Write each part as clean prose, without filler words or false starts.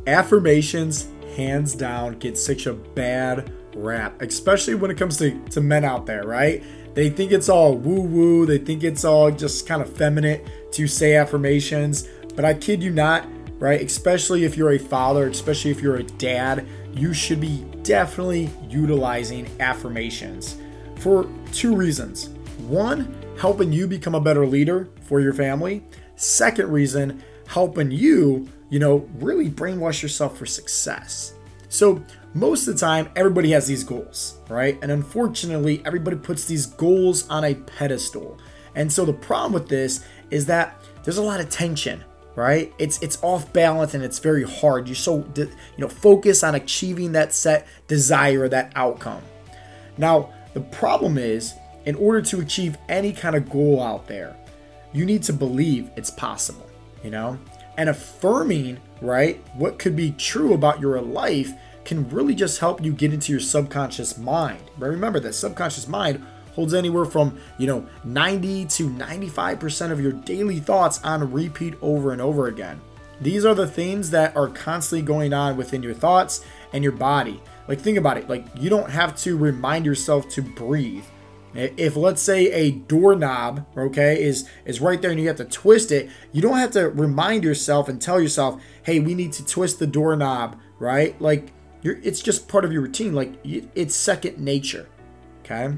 Affirmations, hands down, get such a bad rap, especially when it comes to men out there, right? They think it's all woo-woo. They think it's all just kind of feminine to say affirmations. But I kid you not, right? Especially if you're a father, especially if you're a dad, you should be definitely utilizing affirmations for two reasons. One, helping you become a better leader for your family. Second reason, helping you, really brainwash yourself for success. So most of the time, everybody has these goals, right? And unfortunately, everybody puts these goals on a pedestal. And so the problem with this is that there's a lot of tension, right? It's off balance and it's very hard. You're so, focused on achieving that set desire, that outcome. Now, the problem is, in order to achieve any kind of goal out there, you need to believe it's possible, and affirming, right, what could be true about your life can really just help you get into your subconscious mind. But remember that subconscious mind holds anywhere from, 90 to 95% of your daily thoughts on repeat over and over again. These are the things that are constantly going on within your thoughts and your body. Like, think about it. Like, you don't have to remind yourself to breathe. If, let's say, a doorknob, okay, is right there and you have to twist it, you don't have to remind yourself and tell yourself, hey, we need to twist the doorknob, right? Like, it's just part of your routine. Like, it's second nature, okay?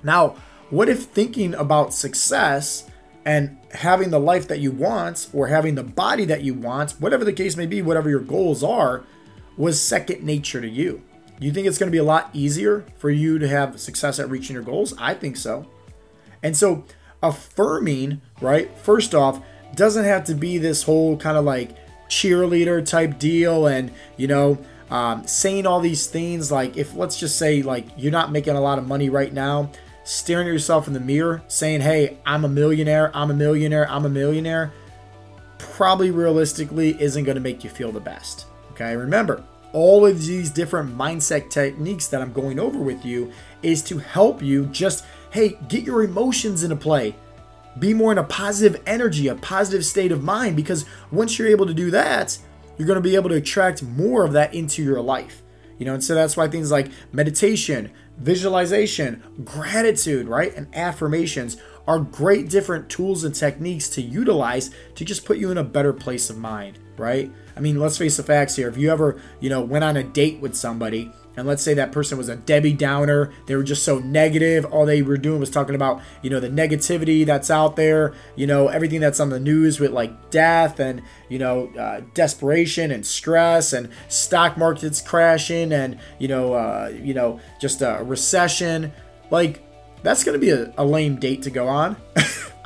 Now, what if thinking about success and having the life that you want or having the body that you want, whatever the case may be, whatever your goals are, was second nature to you? You think it's going to be a lot easier for you to have success at reaching your goals? I think so. And so affirming, right, first off, doesn't have to be this whole kind of like cheerleader type deal and, saying all these things. Like, if, let's just say, like, you're not making a lot of money right now, staring at yourself in the mirror saying, hey, I'm a millionaire, I'm a millionaire, I'm a millionaire, probably realistically isn't going to make you feel the best. Okay, remember, all of these different mindset techniques that I'm going over with you is to help you just, hey, get your emotions into play. Be more in a positive energy, a positive state of mind, because once you're able to do that, you're going to be able to attract more of that into your life. And so that's why things like meditation, visualization, gratitude, right, and affirmations are great different tools and techniques to utilize to just put you in a better place of mind, right? I mean, let's face the facts here. If you ever, went on a date with somebody, and let's say that person was a Debbie Downer, they were just so negative, all they were doing was talking about, the negativity that's out there, everything that's on the news with like death and, desperation and stress and stock markets crashing and, just a recession. Like, that's going to be a lame date to go on.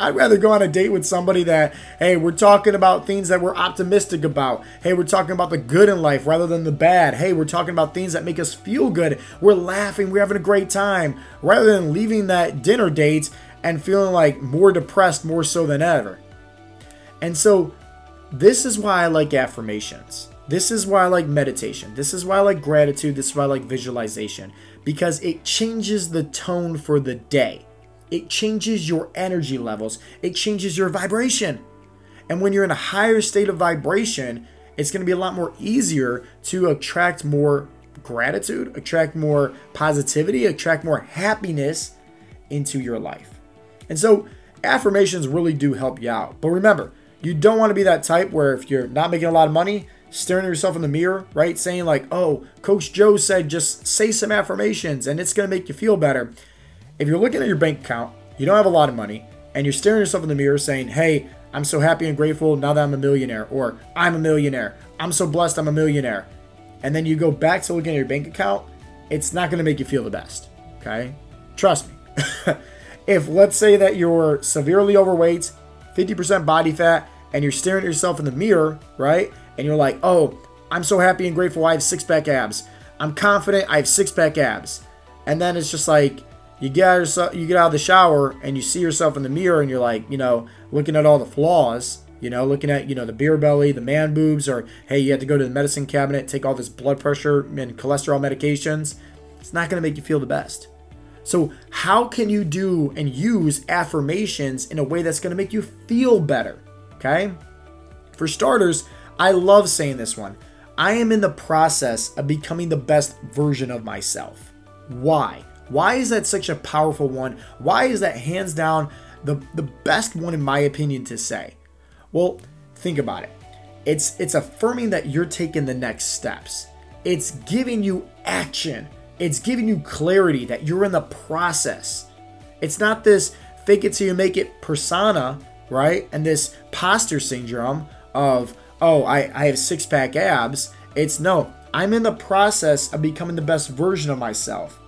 I'd rather go on a date with somebody that, hey, we're talking about things that we're optimistic about. Hey, we're talking about the good in life rather than the bad. Hey, we're talking about things that make us feel good. We're laughing. We're having a great time. Rather than leaving that dinner date and feeling like more depressed more so than ever. And so this is why I like affirmations. This is why I like meditation. This is why I like gratitude. This is why I like visualization. Because it changes the tone for the day. It changes your energy levels. It changes your vibration. And when you're in a higher state of vibration, it's going to be a lot more easier to attract more gratitude, attract more positivity, attract more happiness into your life. And so affirmations really do help you out. But remember, you don't want to be that type where if you're not making a lot of money, staring at yourself in the mirror, right? Saying like, oh, Coach Joe said just say some affirmations and it's going to make you feel better. If you're looking at your bank account, you don't have a lot of money, and you're staring at yourself in the mirror saying, hey, I'm so happy and grateful now that I'm a millionaire, or I'm a millionaire, I'm so blessed I'm a millionaire, and then you go back to looking at your bank account, it's not going to make you feel the best, okay? Trust me. If, let's say that you're severely overweight, 50% body fat, and you're staring at yourself in the mirror, right? And you're like, oh, I'm so happy and grateful I have six-pack abs. I'm confident I have six-pack abs. And then it's just like, you get out of the shower and you see yourself in the mirror and you're like, looking at all the flaws, looking at, the beer belly, the man boobs, or, hey, you have to go to the medicine cabinet, take all this blood pressure and cholesterol medications. It's not going to make you feel the best. So how can you do and use affirmations in a way that's going to make you feel better? Okay. For starters, I love saying this one. I am in the process of becoming the best version of myself. Why? Why is that such a powerful one? Why is that hands down the best one in my opinion to say? Well, think about it. It's affirming that you're taking the next steps. It's giving you action. It's giving you clarity that you're in the process. It's not this fake it till you make it persona, right? And this imposter syndrome of, oh, I have six-pack abs. It's no, I'm in the process of becoming the best version of myself.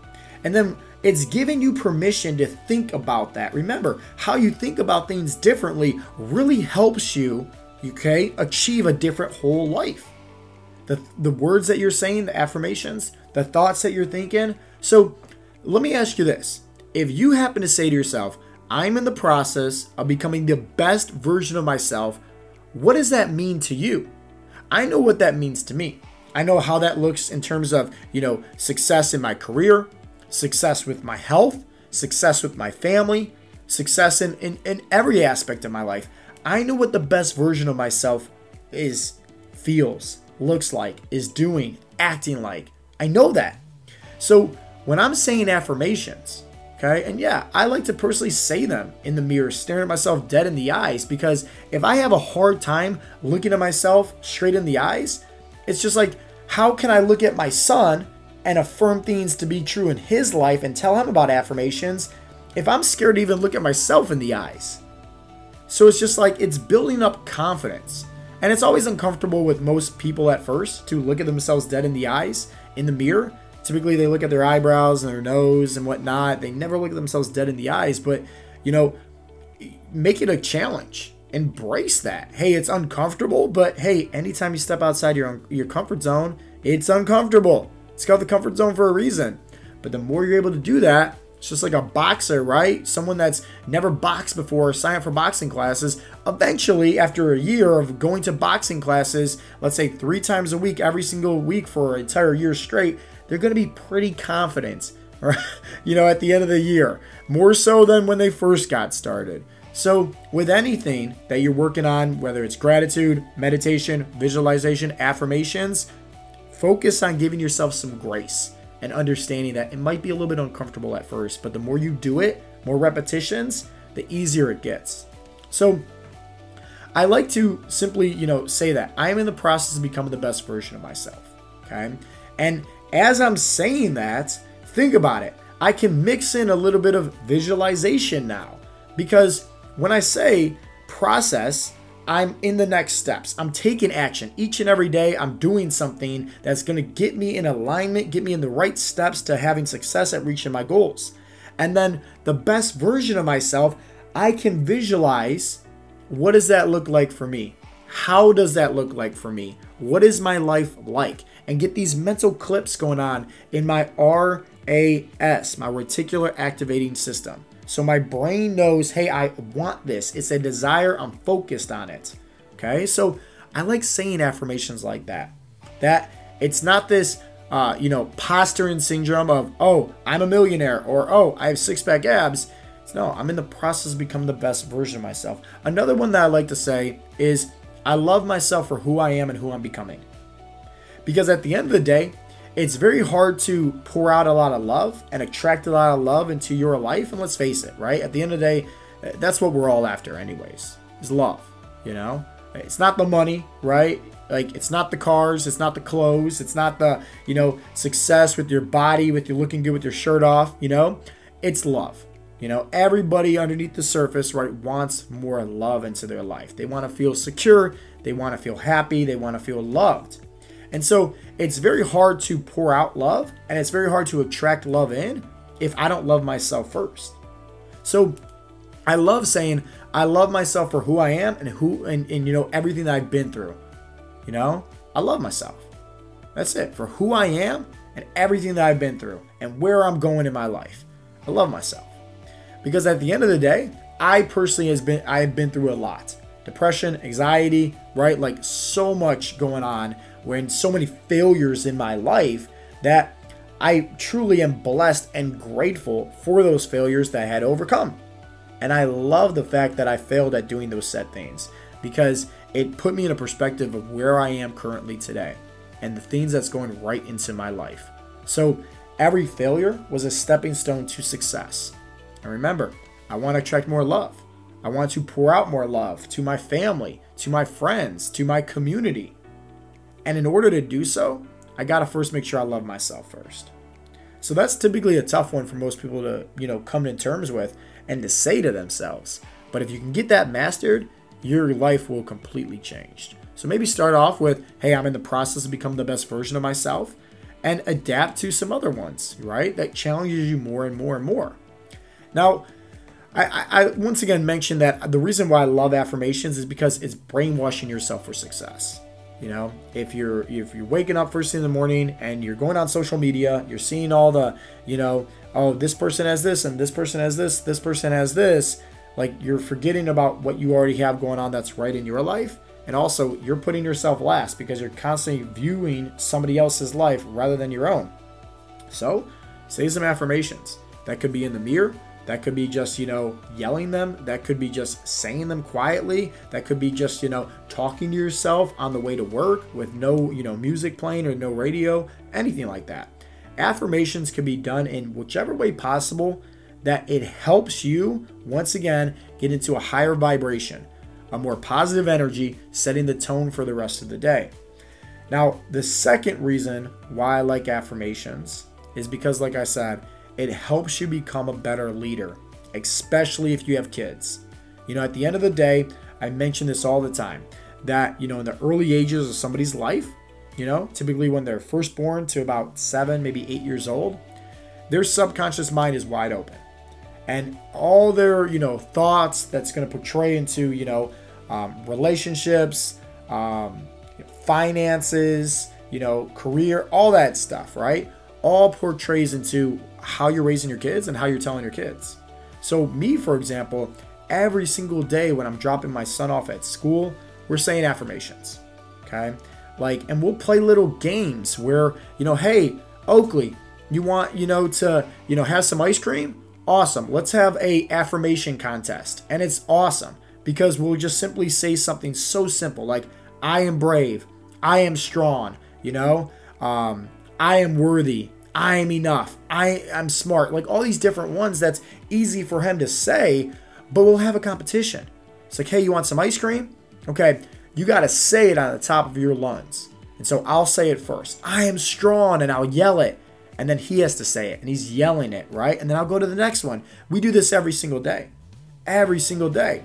And then it's giving you permission to think about that. Remember, how you think about things differently really helps you, okay, achieve a different whole life. The words that you're saying, the affirmations, the thoughts that you're thinking. So let me ask you this. If you happen to say to yourself, I'm in the process of becoming the best version of myself, what does that mean to you? I know what that means to me. I know how that looks in terms of, success in my career, success with my health, success with my family, success in every aspect of my life. I know what the best version of myself feels, looks like, is doing, acting like. I know that. So when I'm saying affirmations, okay, and yeah, I like to personally say them in the mirror, staring at myself dead in the eyes, because if I have a hard time looking at myself straight in the eyes, it's just like, how can I look at my son and affirm things to be true in his life and tell him about affirmations if I'm scared to even look at myself in the eyes? So it's just like, it's building up confidence. And it's always uncomfortable with most people at first to look at themselves dead in the eyes in the mirror. Typically they look at their eyebrows and their nose and whatnot. They never look at themselves dead in the eyes, but make it a challenge. Embrace that. Hey, it's uncomfortable, but hey, anytime you step outside your comfort zone, it's uncomfortable. It's called the comfort zone for a reason. But the more you're able to do that, it's just like a boxer, right? Someone that's never boxed before, sign up for boxing classes. Eventually, after a year of going to boxing classes, let's say 3 times a week, every single week for an entire year straight, they're going to be pretty confident, right? At the end of the year, more so than when they first got started. So with anything that you're working on, whether it's gratitude, meditation, visualization, affirmations, focus on giving yourself some grace and understanding that it might be a little bit uncomfortable at first, but the more you do it, more repetitions, the easier it gets. So I like to simply, say that I am in the process of becoming the best version of myself. Okay. And as I'm saying that, think about it. I can mix in a little bit of visualization now, because when I say process, I'm in the next steps. I'm taking action each and every day. I'm doing something that's going to get me in alignment, get me in the right steps to having success at reaching my goals. And then the best version of myself, I can visualize, what does that look like for me? How does that look like for me? What is my life like? And get these mental clips going on in my RAS, my reticular activating system. So my brain knows, hey, I want this. It's a desire. I'm focused on it. Okay. So I like saying affirmations like that. That it's not this, posturing syndrome of, oh, I'm a millionaire, or, oh, I have 6-pack abs. No, I'm in the process of becoming the best version of myself. Another one that I like to say is, I love myself for who I am and who I'm becoming. Because at the end of the day, it's very hard to pour out a lot of love and attract a lot of love into your life. And let's face it, right? At the end of the day, that's what we're all after anyways, is love, It's not the money, right? Like, it's not the cars, it's not the clothes, it's not the, success with your body, with you looking good with your shirt off, It's love. Everybody underneath the surface, right, wants more love into their life. They want to feel secure, they want to feel happy, they want to feel loved. And so it's very hard to pour out love, and it's very hard to attract love in if I don't love myself first. So I love saying I love myself for who I am and everything that I've been through. I love myself. That's it. For who I am and everything that I've been through and where I'm going in my life. I love myself. Because at the end of the day, I personally have been through a lot. Depression, anxiety, right? Like, so much going on, when so many failures in my life that I truly am blessed and grateful for those failures that I had to overcome. And I love the fact that I failed at doing those set things, because it put me in a perspective of where I am currently today. and the things that's going right into my life. So every failure was a stepping stone to success. And remember, I want to attract more love. I want to pour out more love to my family, to my friends, to my community. And in order to do so, I got to first make sure I love myself first. So that's typically a tough one for most people to, come to terms with and to say to themselves. But if you can get that mastered, your life will completely change. So maybe start off with, hey, I'm in the process of becoming the best version of myself, and adapt to some other ones, right? That challenges you more and more and more. Now, I once again mentioned that the reason why I love affirmations is because it's brainwashing yourself for success. If you're waking up first thing in the morning and you're going on social media, you're seeing all the, oh, this person has this and this person has this person has this, like you're forgetting about what you already have going on that's right in your life. And also you're putting yourself last because you're constantly viewing somebody else's life rather than your own. So say some affirmations. That could be in the mirror. That could be just, yelling them. That could be just saying them quietly. That could be just, talking to yourself on the way to work with no, music playing or no radio, anything like that. Affirmations can be done in whichever way possible that it helps you, once again, get into a higher vibration, a more positive energy, setting the tone for the rest of the day. Now, the second reason why I like affirmations is because, like I said, it helps you become a better leader, especially if you have kids. At the end of the day, I mention this all the time, that, in the early ages of somebody's life, typically when they're first born to about 7, maybe 8 years old, their subconscious mind is wide open. And all their, thoughts that's going to portray into, relationships, finances, career, all that stuff, right? All portrays into how you're raising your kids and how you're telling your kids. So me, for example, every single day when I'm dropping my son off at school, we're saying affirmations, okay? And we'll play little games where, hey, Oakley, you want, to, have some ice cream? Awesome. Let's have a affirmation contest. And it's awesome because we'll just simply say something so simple like, I am brave. I am strong. I am worthy. I am enough. I'm smart. Like all these different ones that's easy for him to say, but we'll have a competition. It's like, hey, you want some ice cream? Okay, you got to say it on the top of your lungs. And so I'll say it first. I am strong, and I'll yell it. And then he has to say it, and he's yelling it, right? And then I'll go to the next one. We do this every single day. Every single day.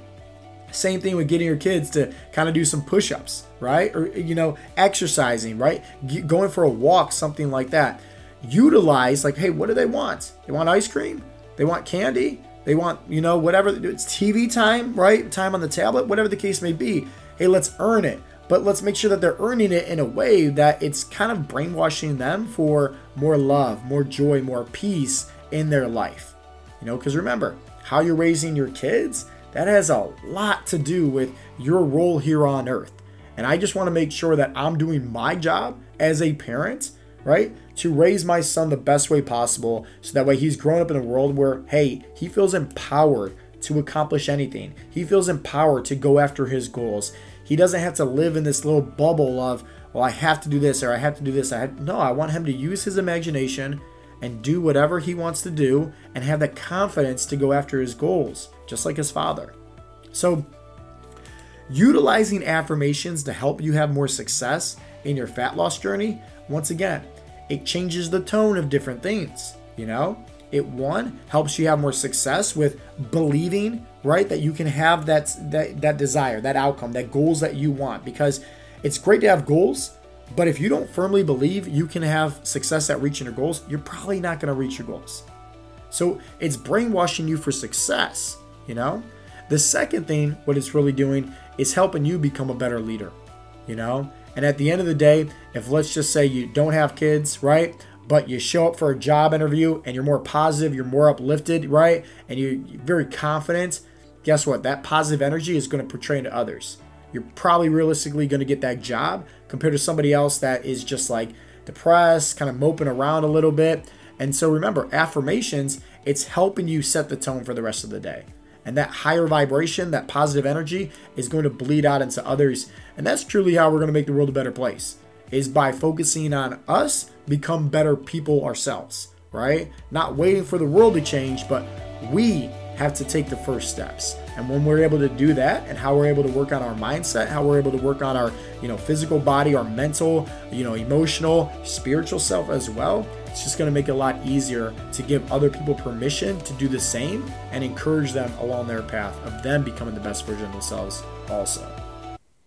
Same thing with getting your kids to kind of do some push-ups, right? Or, exercising, right? Going for a walk, something like that. Utilize, like, hey, what do they want? They want ice cream? They want candy? They want, whatever. It's TV time, right? Time on the tablet, whatever the case may be. Hey, let's earn it. But let's make sure that they're earning it in a way that it's kind of brainwashing them for more love, more joy, more peace in their life. Because remember, how you're raising your kids, that has a lot to do with your role here on earth. And I just want to make sure that I'm doing my job as a parent, right? To raise my son the best way possible so that way he's grown up in a world where, hey, he feels empowered to accomplish anything. He feels empowered to go after his goals. He doesn't have to live in this little bubble of, well, I have to do this or I have to do this. No, I want him to use his imagination and do whatever he wants to do and have the confidence to go after his goals, just like his father. So utilizing affirmations to help you have more success in your fat loss journey, once again, it changes the tone of different things. It helps you have more success with believing, right, that you can have that desire, that outcome, that goals that you want. Because it's great to have goals, but if you don't firmly believe you can have success at reaching your goals, you're probably not going to reach your goals. So it's brainwashing you for success. The second thing, what it's really doing is helping you become a better leader. And at the end of the day, if let's just say you don't have kids, right? But you show up for a job interview and you're more positive, you're more uplifted, right? And you're very confident, guess what? That positive energy is going to portray into others. You're probably realistically going to get that job compared to somebody else that is just like depressed, kind of moping around a little bit. And so remember, affirmations, it's helping you set the tone for the rest of the day. And that higher vibration, that positive energy is going to bleed out into others. And that's truly how we're going to make the world a better place. is by focusing on us become better people ourselves, right? Not waiting for the world to change, but we have to take the first steps. And when we're able to do that, and how we're able to work on our mindset, how we're able to work on our, physical body, our mental, emotional, spiritual self as well, it's just going to make it a lot easier to give other people permission to do the same and encourage them along their path of them becoming the best version of themselves also.